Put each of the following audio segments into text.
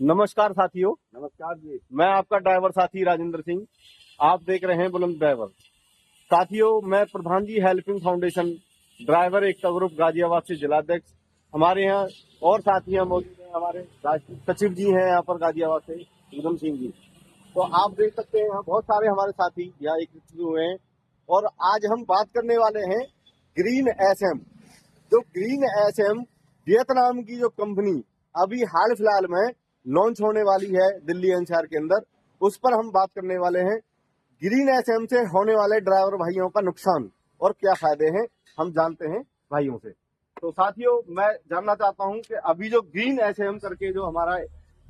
नमस्कार साथियों। नमस्कार जी। मैं आपका ड्राइवर साथी राजेंद्र सिंह। आप देख रहे हैं बुलंद ड्राइवर। साथियों, मैं प्रधान जी हेल्पिंग फाउंडेशन ड्राइवर एकता ग्रुप गाजियाबाद से जिलाध्यक्ष। हमारे यहाँ और साथियां मौजूद हैं। हमारे राष्ट्रीय सचिव जी हैं यहाँ पर गाजियाबाद से, उधम सिंह जी। तो आप देख सकते हैं यहाँ बहुत सारे हमारे साथी यहाँ एकत्रित हुए हैं और आज हम बात करने वाले हैं ग्रीन एसएम। जो ग्रीन एसएम वियतनाम की जो कंपनी अभी हाल फिलहाल में लॉन्च होने वाली है दिल्ली एनसीआर के अंदर, उस पर हम बात करने वाले हैं। ग्रीन एसएम से होने वाले ड्राइवर भाइयों का नुकसान और क्या फायदे हैं, हम जानते हैं भाइयों से। तो साथियों, मैं जानना चाहता हूं कि अभी जो ग्रीन एसएम करके जो हमारा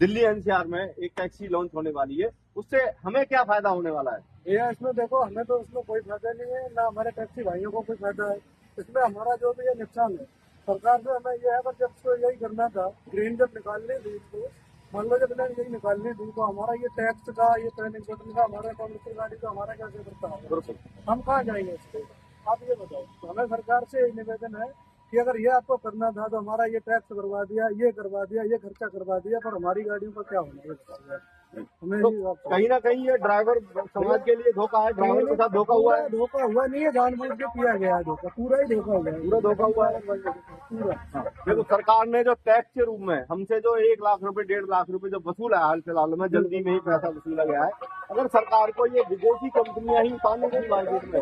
दिल्ली एनसीआर में एक टैक्सी लॉन्च होने वाली है, उससे हमें क्या फायदा होने वाला है? ये इसमें देखो, हमें तो इसमें कोई फायदा नहीं है, ना हमारे टैक्सी भाइयों को कोई फायदा है। इसमें हमारा जो भी ये नुकसान है, सरकार से हमें ये है, पर जब तो यही करना था, ग्रीन जब निकालने दी इसको, मान लो जब यही निकालने दी तो हमारा ये टैक्स का, ये पैनिक बटन का, हमारा कमर्शियल गाड़ी का हमारा कैसे करता है? हम कहाँ जाएंगे इसको? आप ये बताओ। तो हमें सरकार से यही निवेदन है कि अगर ये आपको करना था तो हमारा ये टैक्स करवा दिया, ये करवा दिया, ये खर्चा करवा दिया, पर हमारी गाड़ियों का क्या होना है? तो कहीं ना कहीं ये ड्राइवर समाज के लिए धोखा है, ड्राइवर के साथ धोखा हुआ है। धोखा हुआ नहीं है, जानबूझ के किया गया है धोखा, पूरा ही धोखा हुआ है, पूरा धोखा हुआ है पूरा। देखो, सरकार ने जो टैक्स के रूप में हमसे जो 1 लाख रुपए 1.5 लाख रुपए जो वसूला है, हाल फिलहाल में जल्दी में ही पैसा वसूला गया है। अगर सरकार को ये विदेशी कंपनियां ही पाने की मार्केट में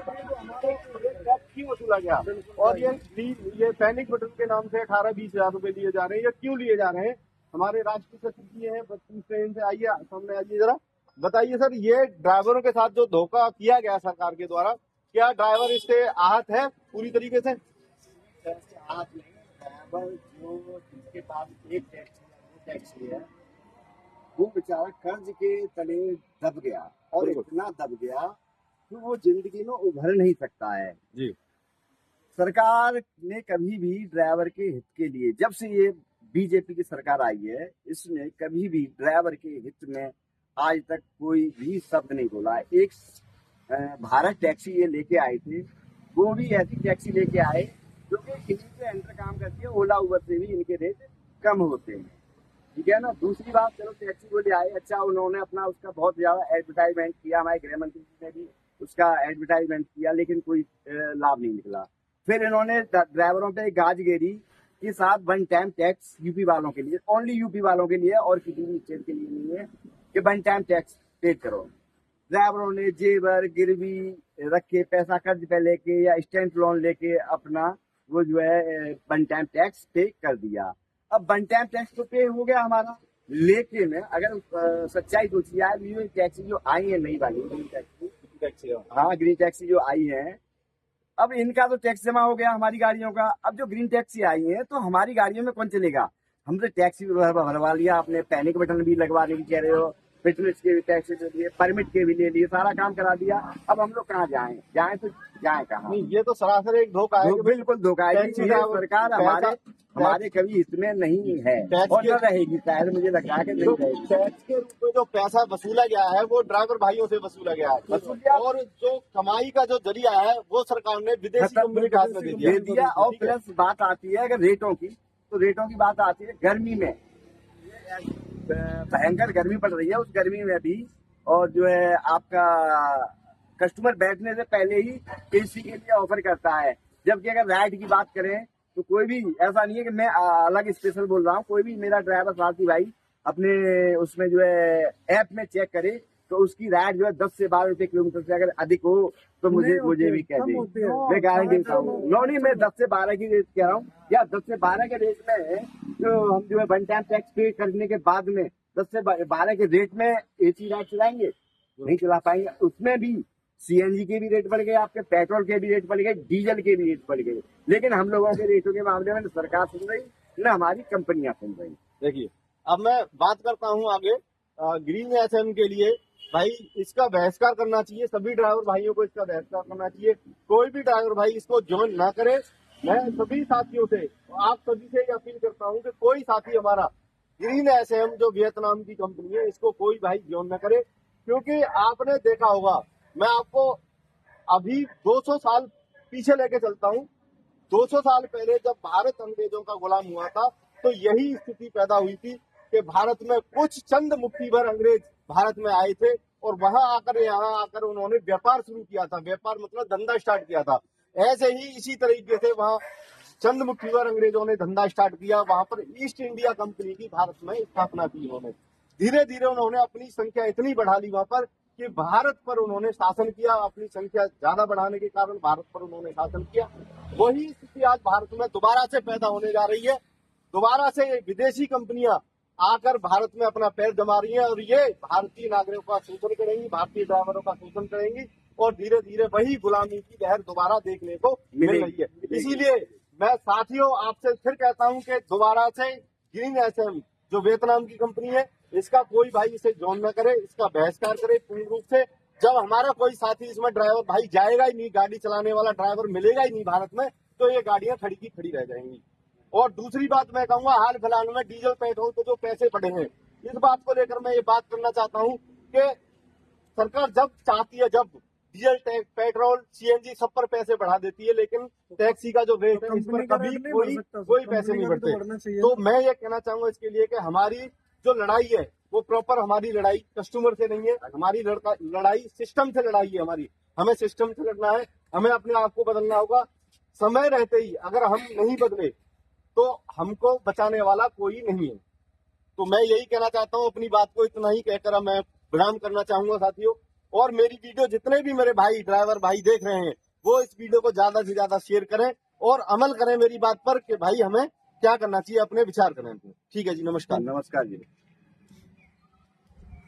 टैक्स क्यों वसूला गया? और ये पैनिक बटन के नाम से 18-20 हजार रुपए लिए जा रहे हैं, ये क्यों लिए जा रहे हैं? हमारे राष्ट्रीय सचिव जी हैं, पूछते इनसे। आइए सामने, आइए जरा बताइए सर, ये ड्राइवरों के साथ जो धोखा किया गया सरकार के द्वारा, क्या ड्राइवर इससे आहत है पूरी तरीके से? आहत नहीं, ड्राइवर जो जिसके पास एक टैक्सी है, वो बेचारा कर्ज के तले दब गया, और इतना दब गया कि वो जिंदगी में उभर नहीं सकता है जी। सरकार ने कभी भी ड्राइवर के हित के लिए, जब से ये बीजेपी की सरकार आई है, इसने कभी भी ड्राइवर के हित में आज तक कोई भी शब्द नहीं बोला है। एक भारत टैक्सी ये लेके आए थे, वो भी ऐसी टैक्सी लेके आए जो कि इन्हीं से अंडर काम करती है, ओला उबर से भी इनके रेट कम होते हैं, ठीक है ना। दूसरी बात, चलो टैक्सी वो ले आए, अच्छा, उन्होंने अपना उसका बहुत ज्यादा एडवर्टाइजमेंट किया, हमारे गृह मंत्री जी ने भी उसका एडवर्टाइजमेंट किया, लेकिन कोई लाभ नहीं निकला। फिर इन्होंने ड्राइवरों पे गाजगेरी के साथ वन टाइम टैक्स यूपी वालों के लिए, ओनली यूपी वालों के लिए, और किसी भी स्टेट के लिए नहीं है कि वन टाइम टैक्स पे करो। ड्राइवरों ने जेवर गिरवी रख के, पैसा कर्ज पे लेके या स्टैंड लोन लेके अपना वो जो है वन टाइम टैक्स पे कर दिया। अब वन टाइम टैक्स तो पे हो गया हमारा, लेकिन अगर सच्चाई सोची है, ये टैक्सी जो आई है नई वाली ग्रीन टैक्सी, हाँ ग्रीन टैक्सी जो आई है, अब इनका तो टैक्स जमा हो गया हमारी गाड़ियों का। अब जो ग्रीन टैक्सी आई है तो हमारी गाड़ियों में कौन चलेगा? हमने टैक्सी भरवा लिया, आपने पैनिक बटन भी लगवाने की कह रहे हो, फिटनेस के भी टैक्स ले लिए, परमिट के भी ले लिए, सारा काम करा दिया। अब हम लोग कहाँ जाएं तो जाएं कहाँ? नहीं, ये तो सरासर एक धोखा है। बिल्कुल धोखा है। सरकार हमारे कभी इसमें नहीं है और न रहेगी, शायद मुझे लग रहा है कि नहीं रहेगी। टैक्स के रूप में जो पैसा वसूला गया है वो ड्राइवर भाइयों से वसूला गया है, और जो कमाई का जो जरिया है वो सरकार ने विदेशी कंपनी के हाथ में दे दिया। और प्लस बात आती है अगर रेटों की, तो रेटों की बात आती है गर्मी में, भयंकर गर्मी पड़ रही है, उस गर्मी में भी, और जो है आपका कस्टमर बैठने से पहले ही एसी के लिए ऑफर करता है। जबकि अगर राइड की बात करें तो कोई भी ऐसा नहीं है कि मैं अलग स्पेशल बोल रहा हूँ, कोई भी मेरा ड्राइवर साथी भाई अपने उसमें जो है ऐप में चेक करे तो उसकी राइड जो है 10 से 12 रुपए किलोमीटर से अगर अधिक हो तो मुझे भी कह दे, मैं गारंटी देता हूँ। नहीं, मैं 10 से 12 की रेट कह रहा हूँ, या 10 से 12 के रेट में तो हम जो है वन टाइम टैक्स पे करने के बाद में 10 से 12 के रेट में एसी राइड चलाएंगे? नहीं चला पाएंगे। उसमें भी सीएनजी के भी रेट बढ़ गए, आपके पेट्रोल के भी रेट बढ़ गए, डीजल के भी रेट बढ़ गए, लेकिन हम लोगों के रेटों के मामले में सरकार सुन रही न हमारी कंपनियां सुन रही। देखिए, अब मैं बात करता हूँ आगे ग्रीन एसएम के लिए। भाई, इसका बहिष्कार करना चाहिए, सभी ड्राइवर भाइयों को इसका बहिष्कार करना चाहिए। कोई भी ड्राइवर भाई इसको ज्वाइन ना करे। मैं सभी साथियों से, आप सभी से अपील करता हूँ कि कोई साथी हमारा ग्रीन एसएम जो वियतनाम की कंपनी है, इसको कोई भाई ज्वाइन ना करे, क्योंकि आपने देखा होगा, मैं आपको अभी 200 साल पीछे लेके चलता हूँ। 200 साल पहले जब भारत अंग्रेजों का गुलाम हुआ था तो यही स्थिति पैदा हुई थी कि भारत में कुछ चंद मुट्ठी भर अंग्रेज भारत में आए थे और वहां आकर यहाँ आकर उन्होंने व्यापार शुरू किया था। व्यापार मतलब धंधा स्टार्ट किया था। ऐसे ही इसी तरीके से वहां चंद मुट्ठी भर अंग्रेजों ने धंधा स्टार्ट किया। वहां पर ईस्ट इंडिया कंपनी की भारत में स्थापना की उन्होंने। धीरे धीरे उन्होंने अपनी संख्या इतनी बढ़ा ली वहां पर कि भारत पर उन्होंने शासन किया। अपनी संख्या ज्यादा बढ़ाने के कारण भारत पर उन्होंने शासन किया। वही स्थिति आज भारत में दोबारा से पैदा होने जा रही है। दोबारा से विदेशी कंपनियां आकर भारत में अपना पैर जमा रही हैं और ये भारतीय नागरिकों का शोषण करेंगी, भारतीय ड्राइवरों का शोषण करेंगी और धीरे धीरे वही गुलामी की लहर दोबारा देखने को मिल रही है। इसीलिए मैं साथियों आपसे फिर कहता हूं कि दोबारा से ग्रीन एसएम जो वियतनाम की कंपनी है, इसका कोई भाई इसे जॉइन न करे, इसका बहिष्कार करे पूर्ण रूप से। जब हमारा कोई साथी इसमें ड्राइवर भाई जाएगा ही नहीं, गाड़ी चलाने वाला ड्राइवर मिलेगा ही नहीं भारत में, तो ये गाड़ियां खड़ी की खड़ी रह जाएंगी। और दूसरी बात मैं कहूंगा, हाल फिलहाल में डीजल पेट्रोल पे जो पैसे पड़े हैं, इस बात को लेकर मैं ये बात करना चाहता हूं कि सरकार जब चाहती है, जब डीजल पेट्रोल सीएनजी सब पर पैसे बढ़ा देती है, लेकिन टैक्सी का जो रेट है इस पर कभी कोई पैसे नहीं बढ़ते। तो मैं ये कहना चाहूंगा इसके लिए कि हमारी जो लड़ाई है वो प्रॉपर हमारी लड़ाई कस्टमर से नहीं है, हमारी लड़ाई सिस्टम से लड़ाई है हमारी। हमें सिस्टम से लड़ना है, हमें अपने आप को बदलना होगा। समय रहते ही अगर हम नहीं बदले तो हमको बचाने वाला कोई नहीं है। तो मैं यही कहना चाहता हूँ, अपनी बात को इतना ही कहकर मैं विराम करना चाहूंगा साथियों। और मेरी वीडियो जितने भी मेरे भाई ड्राइवर भाई देख रहे हैं, वो इस वीडियो को ज्यादा से ज्यादा शेयर करें और अमल करें मेरी बात पर कि भाई हमें क्या करना चाहिए, अपने विचार करें। ठीक है जी, नमस्कार। नमस्कार जी।